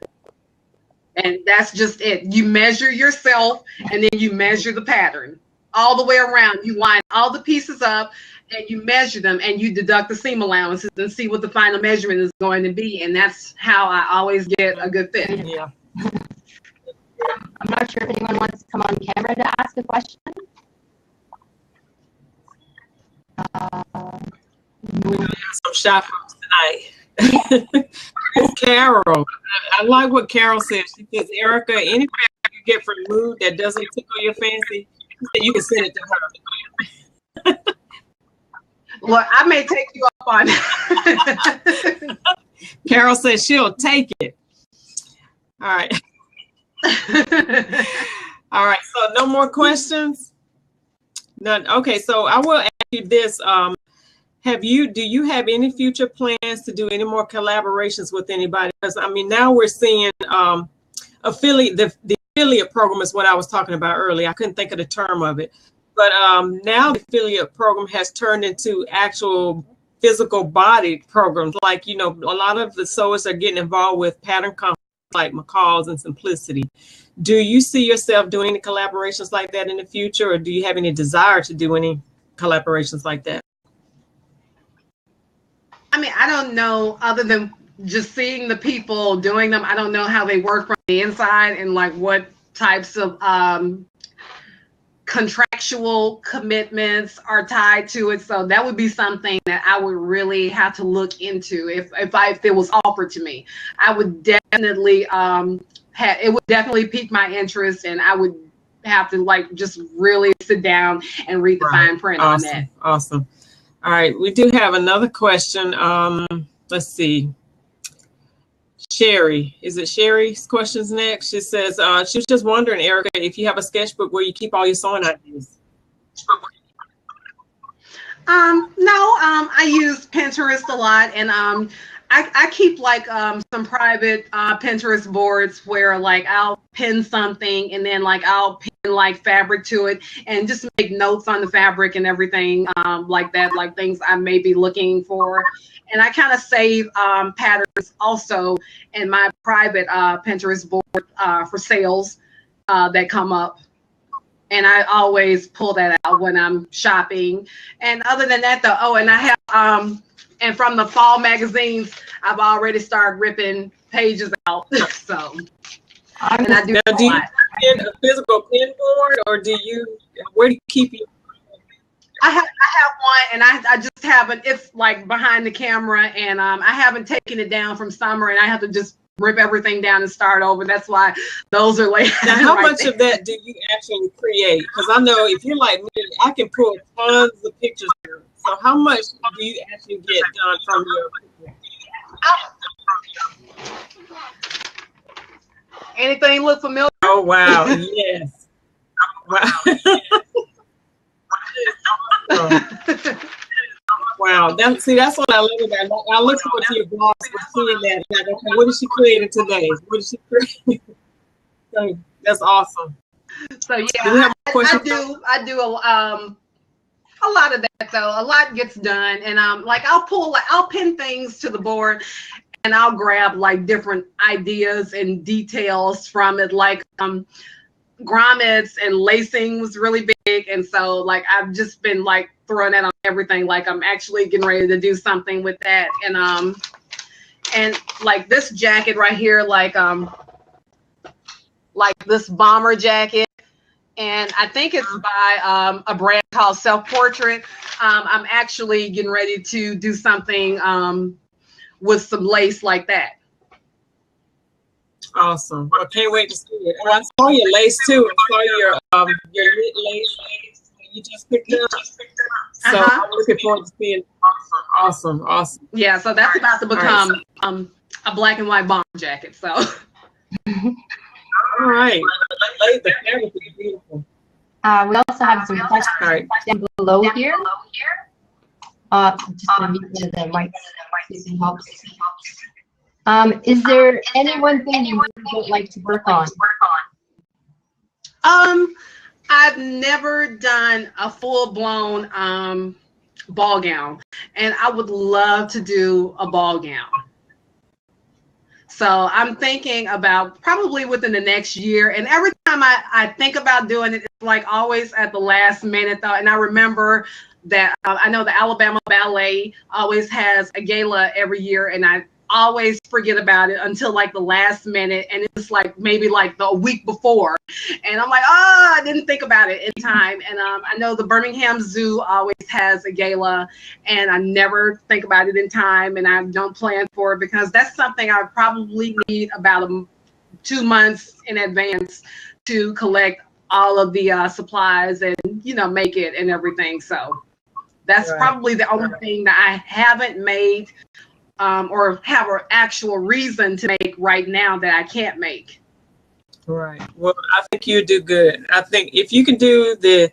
And that's just it. You measure yourself and then you measure the pattern all the way around. You line all the pieces up and you measure them and you deduct the seam allowances and see what the final measurement is going to be. And that's how I always get a good fit. Yeah. I'm not sure if anyone wants to come on camera to ask a question. Some shoppers tonight. Carol. I like what Carol said. She says, Erica, any fabric you get from Mood that doesn't tickle your fancy, she said you can send it to her. Well, I may take you up on it. Carol says she'll take it. All right. All right. So no more questions? None. Okay. So I will ask you this. Do you have any future plans to do any more collaborations with anybody? Because I mean, now we're seeing the affiliate program is what I was talking about earlier. I couldn't think of the term of it, but now the affiliate program has turned into actual physical body programs. Like, you know, a lot of the sewers are getting involved with pattern companies like McCall's and Simplicity. Do you see yourself doing any collaborations like that in the future, or do you have any desire to do any collaborations like that? I mean, I don't know, other than just seeing the people doing them. I don't know how they work from the inside and like what types of contractual commitments are tied to it. So that would be something that I would really have to look into if it was offered to me. I would definitely it would definitely pique my interest, and I would have to like just really sit down and read the fine print on that. Awesome. All right, we do have another question. Let's see. Sherry, is it Sherry's questions next? She says, she was just wondering, Erica, if you have a sketchbook where you keep all your sewing ideas. No, I use Pinterest a lot, and I keep like some private Pinterest boards where like I'll pin something and then like I'll pin like fabric to it and just make notes on the fabric and everything like that, like things I may be looking for. And I kind of save patterns also in my private Pinterest board for sales that come up. And I always pull that out when I'm shopping. And other than that, though, oh, and I have and from the fall magazines, I've already started ripping pages out. So, and I do. Now, do you pin a physical pin board, or where do you keep your? I have one, and I just haven't. It's like behind the camera, and I haven't taken it down from summer, and I have to just rip everything down and start over. That's why those are like. Now, how much of that do you actually create? Because I know if you're like me, I can pull tons of pictures here. So how much do you actually get done from your? Anything look familiar? Oh wow! Yes. Wow. Wow. That's what I love about. I look forward to your blogs for seeing that. Like, okay, what did she create today? What did she create? So that's awesome. So yeah, I do a lot of that though. A lot gets done, and like I'll pin things to the board, and I'll grab like different ideas and details from it, like grommets and lacing was really big, and so like I've just been like throwing that on everything. Like I'm actually getting ready to do something with that, and like this jacket right here, like this bomber jacket. And I think it's by a brand called Self Portrait. I'm actually getting ready to do something with some lace like that. Awesome. Well, can't wait to see it. Oh, I saw your lace too. I saw your knit lace you just picked up. So I'm looking forward to seeing it. Awesome. Yeah, so that's about to become a black and white bomber jacket. So all right. The fabric is beautiful. We also have some questions down below here. Just gonna mute the mics. If it helps. Is there any one thing you don't like to work on? I've never done a full-blown ball gown, and I would love to do a ball gown. So I'm thinking about probably within the next year. And every time I think about doing it, it's like always at the last minute though. And I remember that I know the Alabama Ballet always has a gala every year, and I always forget about it until like the last minute, and it's like maybe like the week before, and I'm like, oh, I didn't think about it in time. And I know the Birmingham Zoo always has a gala, and I never think about it in time, and I don't plan for it because that's something I probably need about 2 months in advance to collect all of the supplies and make it and everything. So that's probably the only thing that I haven't made or have an actual reason to make right now that I can't make. Right. Well, I think you do good. I think if you can do the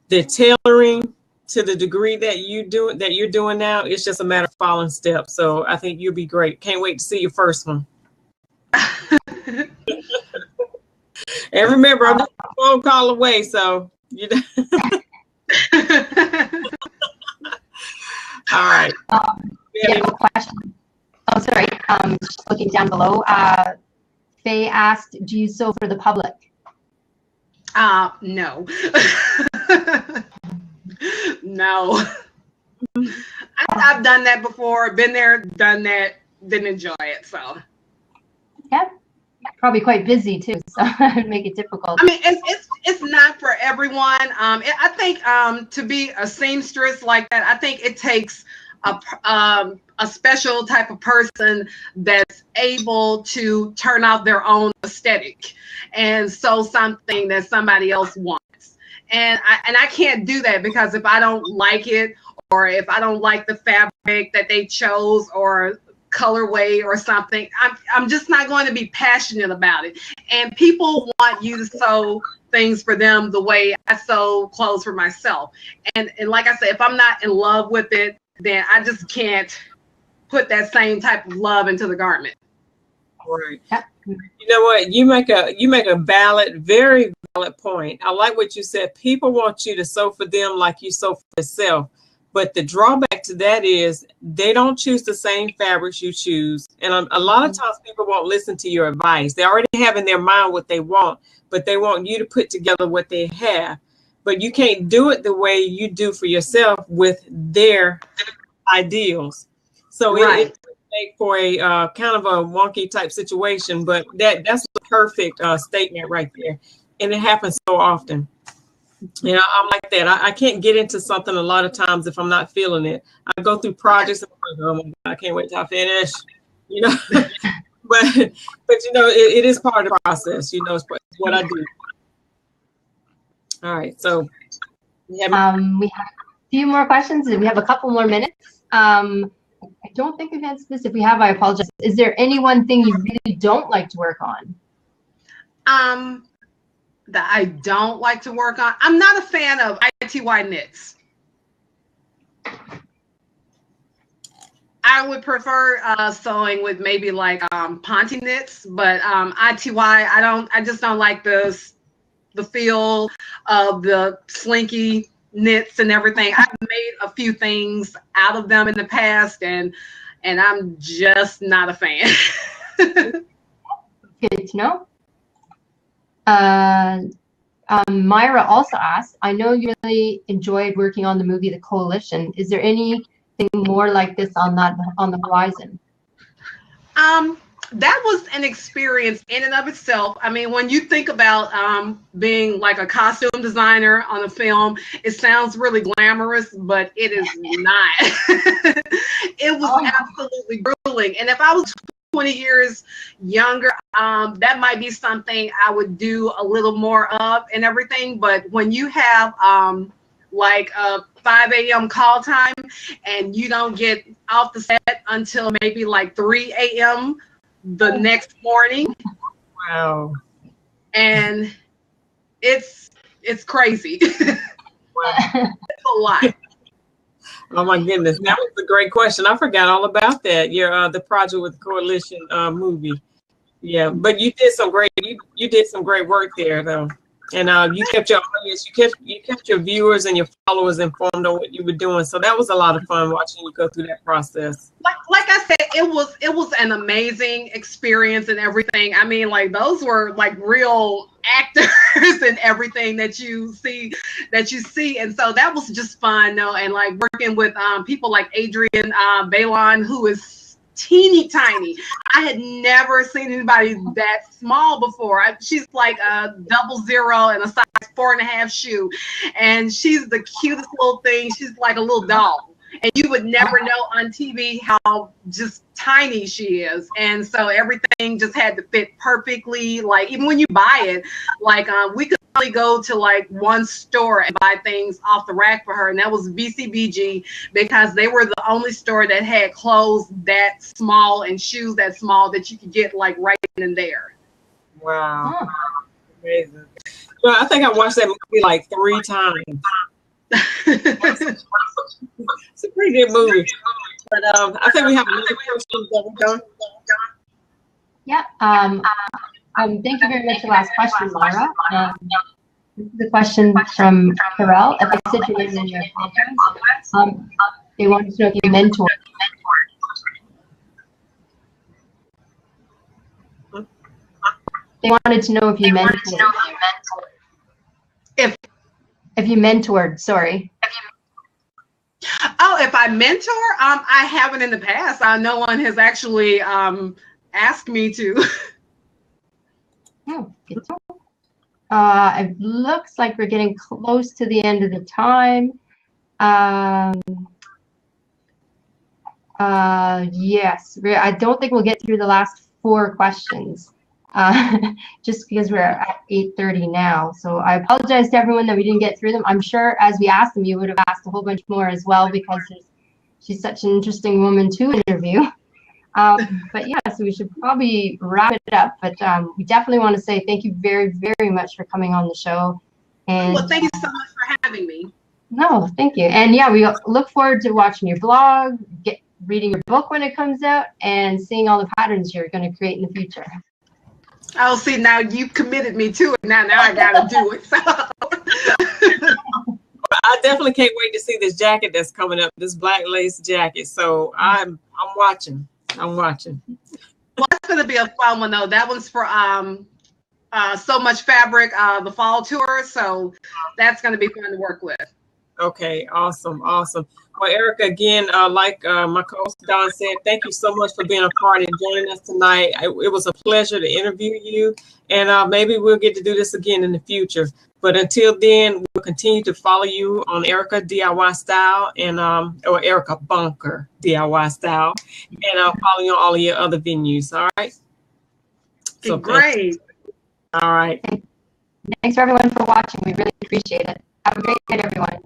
tailoring to the degree that you're doing now, it's just a matter of following steps. So I think you'll be great. Can't wait to see your first one. And remember, I'm just a phone call away, so you know. All right. We have a question. Oh, sorry. Just looking down below. Faye asked, "Do you sew for the public?" No. No. I've done that before. Been there, done that. Didn't enjoy it. So. Yeah. Probably quite busy too, so it'd make it difficult. I mean, it's not for everyone. I think to be a seamstress like that, I think it takes a special type of person that's able to turn out their own aesthetic and sew something that somebody else wants. And I can't do that because if I don't like it, or if I don't like the fabric that they chose, or colorway or something, I'm just not going to be passionate about it. And people want you to sew things for them the way I sew clothes for myself. And like I said, if I'm not in love with it, then I just can't put that same type of love into the garment. Right. You know what? You make a very valid point. I like what you said. People want you to sew for them like you sew for yourself. But the drawback to that is they don't choose the same fabrics you choose. And a lot of times people won't listen to your advice. They already have in their mind what they want, but they want you to put together what they have. But you can't do it the way you do for yourself with their ideals. So it make for a kind of a wonky type situation, but that's the perfect statement right there. And it happens so often. You know, I'm like that. I can't get into something a lot of times if I'm not feeling it. I go through projects and I'm like, oh my God, I can't wait till I finish. You know, but you know, it is part of the process. You know, it's what I do. All right, so we have a few more questions, and we have a couple more minutes. I don't think we've answered this. If we have, I apologize. Is there any one thing you really don't like to work on? That I don't like to work on. I'm not a fan of ITY knits. I would prefer sewing with maybe like Ponte knits, but ITY, I just don't like the feel of the slinky knits and everything. I've made a few things out of them in the past, and I'm just not a fan. Good to know. Myra also asked, I know you really enjoyed working on the movie The Coalition. Is there anything more like this on the horizon? that was an experience in and of itself. I mean, when you think about being like a costume designer on a film, it sounds really glamorous, but it is not. It was absolutely grueling. And if I was 20 years younger, that might be something I would do a little more of and everything. But when you have like a 5 a.m. call time and you don't get off the set until maybe like 3 a.m. the next morning. Wow. And it's crazy. Wow. It's a lot. Oh my goodness, that was a great question. I forgot all about that. Your the project with the Coalition movie. Yeah, but you did some great you did some great work there though. And you kept your audience, you kept your viewers and your followers informed on what you were doing. So that was a lot of fun watching you go through that process. Like I said, it was an amazing experience and everything. I mean, like those were like real actors and everything that you see. And so that was just fun, though. And like working with people like Adrian Balon, who is teeny tiny. I had never seen anybody that small before. She's like a 00 and a size 4.5 shoe, and she's the cutest little thing. She's like a little doll, and you would never know on TV how just tiny she is. And so everything just had to fit perfectly. Like even when you buy it, like we could only go to like one store and buy things off the rack for her, and that was VCBG, because they were the only store that had clothes that small and shoes that small that you could get like right then and there. Wow. Amazing. Well, I think I watched that movie like 3 times. It's a pretty good movie. But I think we have another question that we're going. Yeah. Thank you very much for the last question, Laura. This is a question from Carell. If I said your name in your podcast, they wanted to know if you mentored. They wanted to know if you mentored. If you mentored, sorry. Oh, if I mentor, I haven't in the past. No one has actually asked me to. Oh, good. It looks like we're getting close to the end of the time. Yes, I don't think we'll get through the last 4 questions, just because we're at 8:30 now. So I apologize to everyone that we didn't get through them. I'm sure as we asked them, you would have asked a whole bunch more as well, because she's such an interesting woman to interview. But yeah, so we should probably wrap it up. But we definitely want to say thank you very, very much for coming on the show. And well, thank you so much for having me. No, thank you. And yeah, we look forward to watching your blog, reading your book when it comes out, and seeing all the patterns you're going to create in the future. Oh, see, now you've committed me to it. Now I got to do it. So. I definitely can't wait to see this jacket that's coming up, this black lace jacket. So I'm watching. I'm watching. Well, it's going to be a fun one, though. That one's for So Much Fabric, the fall tour. So that's going to be fun to work with. Okay, awesome, awesome. Well, Erica, again, like my co-host Don said, thank you so much for being a part and joining us tonight. It was a pleasure to interview you, and maybe we'll get to do this again in the future. But until then, we'll continue to follow you on Erica DIY Style and or Erica Bunker DIY Style, and follow you on all of your other venues. All right. So great. All right. Thanks for everyone for watching. We really appreciate it. Have a great night, everyone.